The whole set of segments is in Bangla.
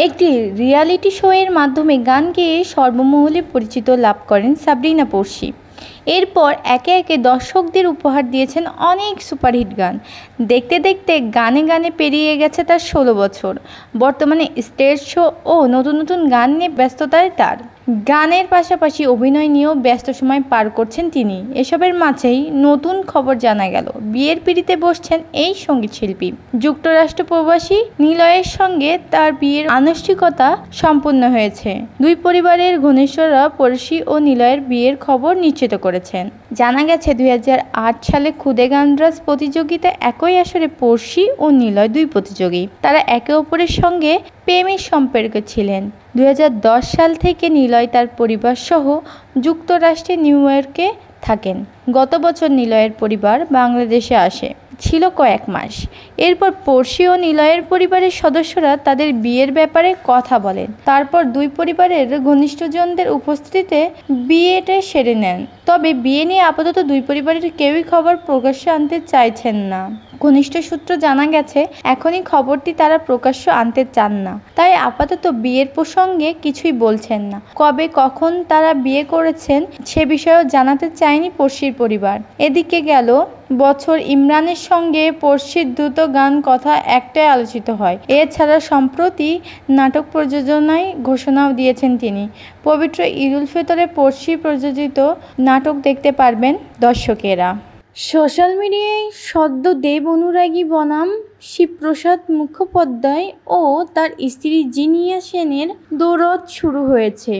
একটি রিয়ালিটি শো এর মাধ্যমে গান গেয়ে সর্বমহলে পরিচিত লাভ করেন সাবরিনা পড়শি। এরপর একে একে দর্শকদের উপহার দিয়েছেন অনেক সুপারহিট গান। দেখতে দেখতে গানে গানে পেরিয়ে গেছে তার ১৬ বছর। বর্তমানে স্টেজ শো ও নতুন নতুন গান নিয়ে ব্যস্ততায় তার। গানের পাশাপাশি অভিনয় নিয়েও ব্যস্ত সময় পার করছেন তিনি। এসবের মাঝেই নতুন খবর জানা গেল, বিয়ের পিঁড়িতে বসছেন এই সঙ্গীতশিল্পী। যুক্তরাষ্ট্র প্রবাসী নিলয়ের সঙ্গে তার বিয়ের আনুষ্ঠানিকতা সম্পন্ন হয়েছে। দুই পরিবারের ঘনিষ্ঠরা পড়শি ও নিলয়ের বিয়ের খবর নিশ্চিত করেছেন। জানা গেছে ২০০৮ সালে খুদে গানরাজ প্রতিযোগিতায় একই আসরে পড়শি ও নিলয় দুই প্রতিযোগী। তারা একে অপরের সঙ্গে প্রেমের সম্পর্কে ছিলেন। ২০১০ সাল থেকে নিলয় তার পরিবার সহ যুক্তরাষ্ট্রের নিউ ইয়র্কে থাকেন। গত বছর নিলয়ের পরিবার বাংলাদেশে আসে, ছিল কয়েক মাস। এরপর পড়শি ও নিলয়ের পরিবারের সদস্যরা তাদের বিয়ের ব্যাপারে কথা বলেন। তারপর দুই পরিবারের ঘনিষ্ঠজনদের উপস্থিতিতে বিয়েটা সেরে নেন। তবে বিয়ে নিয়ে আপাতত দুই পরিবারের কেউই খবর প্রকাশ্যে আনতে চাইছেন না। ঘনিষ্ঠ সূত্র জানা গেছে, এখনই খবরটি তারা প্রকাশ্য আনতে চান না, তাই আপাতত বিয়ের প্রসঙ্গে কিছুই বলছেন না। কবে কখন তারা বিয়ে করেছেন সে বিষয়েও জানাতে চায়নি পড়শির পরিবার। এদিকে গেল বছর ইমরানের সঙ্গে পড়শির দ্রুত গান কথা একটাই আলোচিত হয়। এছাড়া সম্প্রতি নাটক প্রযোজনায় ঘোষণাও দিয়েছেন তিনি। পবিত্র ঈদুল ফিতরে পড়শি প্রযোজিত নাটক দেখতে পারবেন দর্শকেরা। সোশ্যাল মিডিয়ায় সদ্য দেব অনুরাগী বনাম শিবপ্রসাদ মুখোপাধ্যায় ও তার স্ত্রী জিনিয়া সেনের দৌড় শুরু হয়েছে।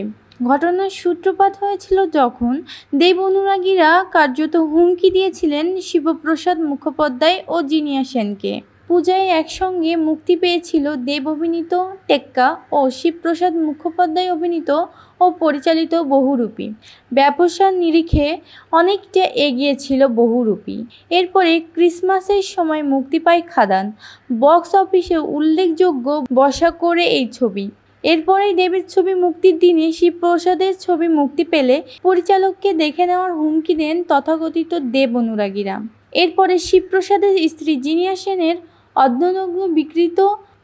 ঘটনার সূত্রপাত হয়েছিল যখন দেব অনুরাগীরা কার্যত হুমকি দিয়েছিলেন শিবপ্রসাদ মুখোপাধ্যায় ও জিনিয়া সেনকে। পূজায় একসঙ্গে মুক্তি পেয়েছিল দেব অভিনীত টেক্কা ও শিবপ্রসাদ মুখোপাধ্যায় অভিনীত ও পরিচালিত বহুরূপী। ব্যবসার নিরিখে অনেকটা এগিয়ে ছিল বহুরূপী। এরপরে ক্রিসমাসের সময় মুক্তি পায় খাদান। বক্স অফিসে উল্লেখযোগ্য বসা করে এই ছবি। এরপরেই দেবের ছবি মুক্তির দিনে শিবপ্রসাদের ছবি মুক্তি পেলে পরিচালককে দেখে নেওয়ার হুমকি দেন তথাকথিত দেব অনুরাগীরা। এরপরে শিবপ্রসাদের স্ত্রী জিনিয়া সেনের অর্ধনগ্ন বিকৃত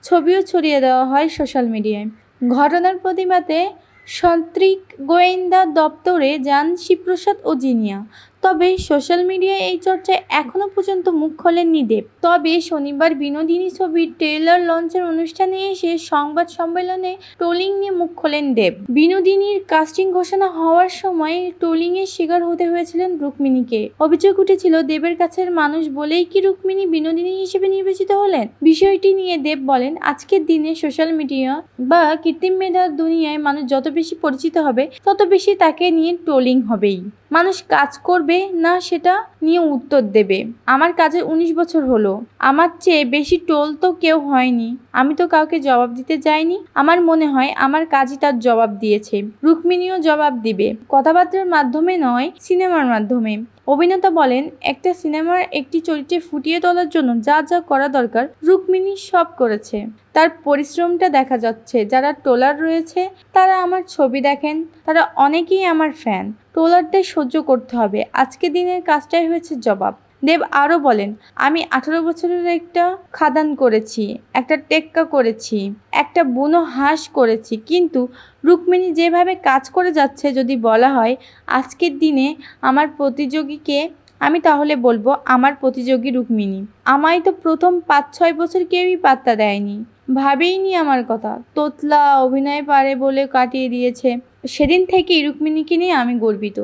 ছবিও ছড়িয়ে দেওয়া হয় সোশ্যাল মিডিয়ায়। ঘটনার প্রতিবাদে সন্ত্রিক গোয়েন্দা দপ্তরে যান শিবপ্রসাদ ও জিনিয়া। তবে সোশ্যাল মিডিয়ায় এই চর্চায় এখনও পর্যন্ত মুখ খোলেননি দেব। তবে শনিবার বিনোদিনী ছবির ট্রেলার লঞ্চের অনুষ্ঠানে এসে সংবাদ সম্মেলনে ট্রোলিং নিয়ে মুখ খোলেন দেব। বিনোদিনীর কাস্টিং ঘোষণা হওয়ার সময় ট্রোলিংয়ের শিকার হতে হয়েছিলেন রুক্মিণীকে। অভিযোগ উঠেছিল, দেবের কাছের মানুষ বলেই কি রুক্মিণী বিনোদিনী হিসেবে নির্বাচিত হলেন। বিষয়টি নিয়ে দেব বলেন, আজকের দিনে সোশ্যাল মিডিয়া বা কৃত্রিম মেধার দুনিয়ায় মানুষ যত বেশি পরিচিত হবে তত বেশি তাকে নিয়ে ট্রোলিং হবেই। মানুষ কাজ করবে না সেটা নিয়ে উত্তর দেবে। আমার কাজে ১৯ বছর হলো, আমার চেয়ে বেশি ট্রোল তো কেউ হয়নি। আমি তো কাউকে জবাব দিতে যাইনি। আমার মনে হয় আমার কাজই তার জবাব দিয়েছে। রুক্মিণীও জবাব দিবে, কথাবার্তার মাধ্যমে নয়, সিনেমার মাধ্যমে। অভিনেতা বলেন, একটা সিনেমার একটি চরিত্রে ফুটিয়ে তোলার জন্য যা যা করা দরকার রুক্মিণী সব করেছে। তার পরিশ্রমটা দেখা যাচ্ছে। যারা ট্রোলার রয়েছে তারা আমার ছবি দেখেন, তারা অনেকেই আমার ফ্যান। ট্রোলারদের সহ্য করতে হবে। আজকে দিনের কাজটাই হয়েছে জবাব। দেব আরও বলেন, আমি 18 বছরের একটা খাদান করেছি, একটা টেক্কা করেছি, একটা বুনো হাঁস করেছি, কিন্তু রুক্মিণী যেভাবে কাজ করে যাচ্ছে, যদি বলা হয় আজকের দিনে আমার প্রতিযোগীকে, আমি তাহলে বলবো আমার প্রতিযোগী রুক্মিণী। আমায় তো প্রথম ৫-৬ বছর কেউই পাত্তা দেয়নি, ভাবেইনি আমার কথা। তোতলা অভিনয় পারে বলে কাটিয়ে দিয়েছে। সেদিন থেকেই রুক্মিণীকে নিয়ে আমি গর্বিত।